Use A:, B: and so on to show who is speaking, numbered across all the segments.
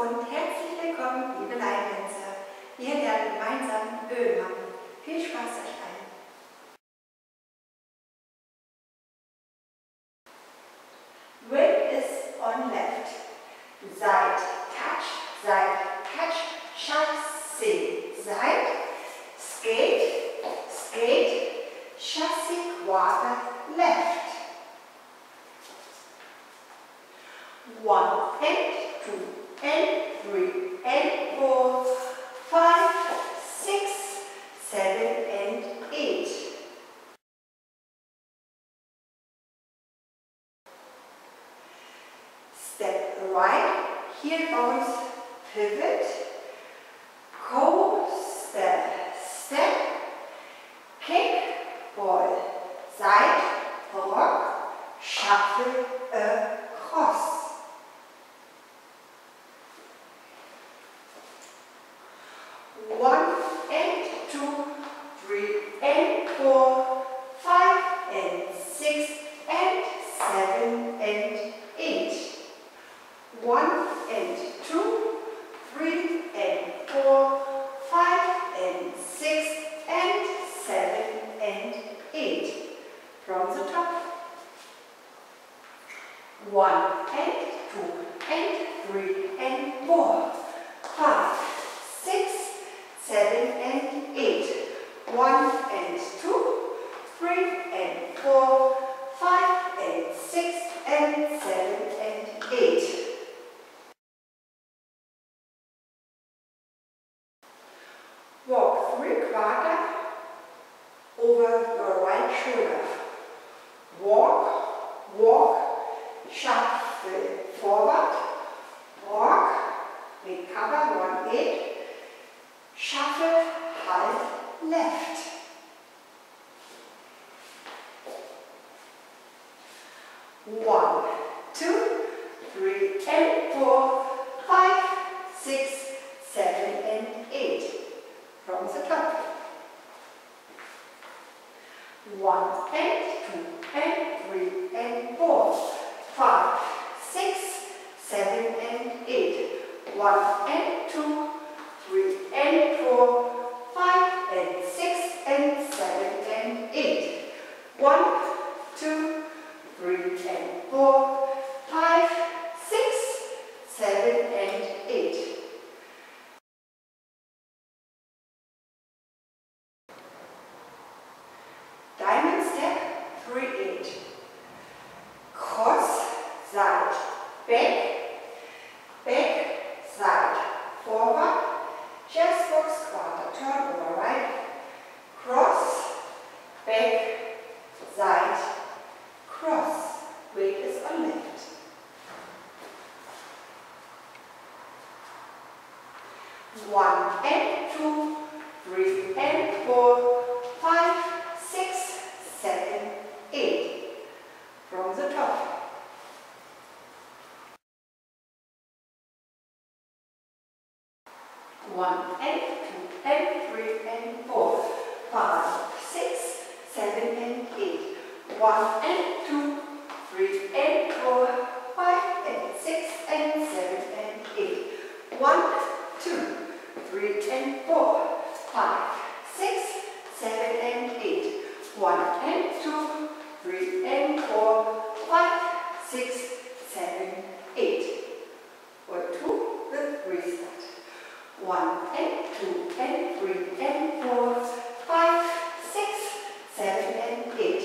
A: und herzlich willkommen, liebe Line-Tänzer. Wir lernen gemeinsam Öl machen. Viel Spaß euch allen. Grip is on left. Side, touch, chassis, side, skate, chassis, quarter, left. 1 and 2 and 3 and 4, 5, 6, 7 and 8. Step right, heel bounce, pivot, coaster, step, kick, ball, side, rock, shuffle, across. 1 and 2, 3 and 4, 5 and 6 and 7 and 8. 1 and 2, 3 and 4, 5 and 6 and 7 and 8. From the top. 1 and 2 and 3 and 4, 5, 6, 7 and 8. 1 and 2, 3 and 4, 5 and 6 and 7 and 8. Walk 3/4 over your right shoulder. Walk, walk, shuffle forward, walk, recover 1/8, shuffle half left. 1, 2, 3 and 4, 5, 6, 7 and 8. From the top. 1 and 2 and 3 and 4, 5, 6, 7 and 8. 1 and 2, 3 and 4, 5 and 6 and 7 and 8. 1, 2, 3 and 4, 5, 6, 7 and 8. Diamond step 3/8. Cross, side, back, side, forward, chest box, quarter, turn over right, cross, back, side, cross. Weight is on left. 1 and 2, 3 and 4, 5, 6, 7, 8. From the top. 1 and 2 and 3 and 4, 5, 6, 7 and 8. 1 and 2, 3 and 4, 5 and 6 and 7 and 8. 1, 2, 3 and 4, 5, 6, 7 and 8. 1 and 2, 3 and 4, 5, 6, 7, 8. Or 2 with restart. 1 and 2 and 3 and 4, 5, 6, 7 and 8.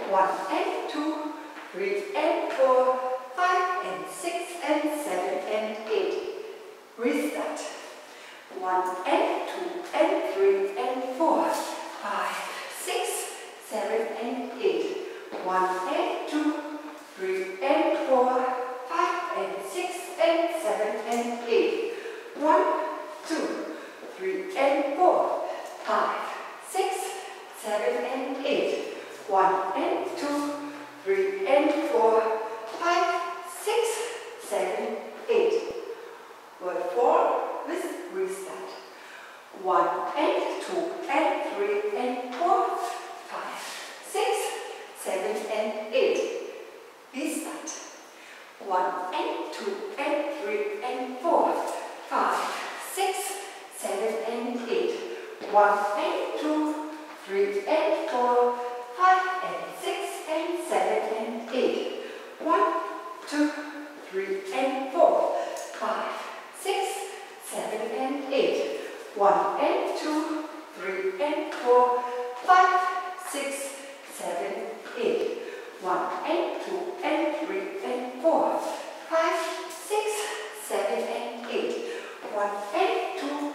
A: 1 and 2, 3 and 4, 5 and 6 and 7 and 8. Restart. 1 and 2 and 3 and 4, 5, 6, 7 and 8. 1 and 2, 3 and 4, 5 and 6 and 7 and 8. 1, 2, 3 and 4, 5, 6, 7 and 8. 1 and 2, 3 and 4, 5, 6, 7, 8. Word 4 with restart. 1 and 2 and 3 and 4, 5, 6, 7 and 8. Restart. 1 and 2 and 3 and 4, 1 and 2, 3 and 4, 5 and 6 and 7 and 8. 1, 2, 3 and 4, 5, 6, 7 and 8. 1 and 2, 3 and 4, 5, 6, 7, 8. 1 and 2 and 3 and 4, 5, 6, 7 and 8. 1 and 2,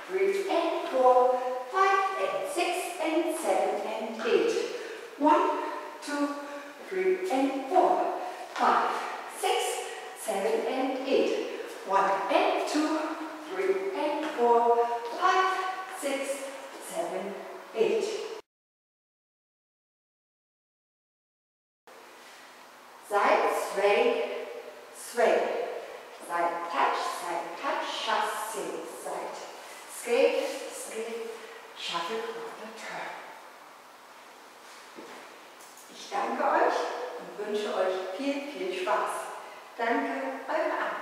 A: 3 and 4, 5 and 6 and 7 and 8. 1, 2, 3 and 4, 5, 6, 7 and 8. 1 and 2, 3 and 4, 5, 6, 7, 8. Side sway, sway. Side touch, chassé, side. Skate, skate, shuffle, quarter, turn. Ich danke euch und wünsche euch viel, viel Spaß. Danke, eure Anke.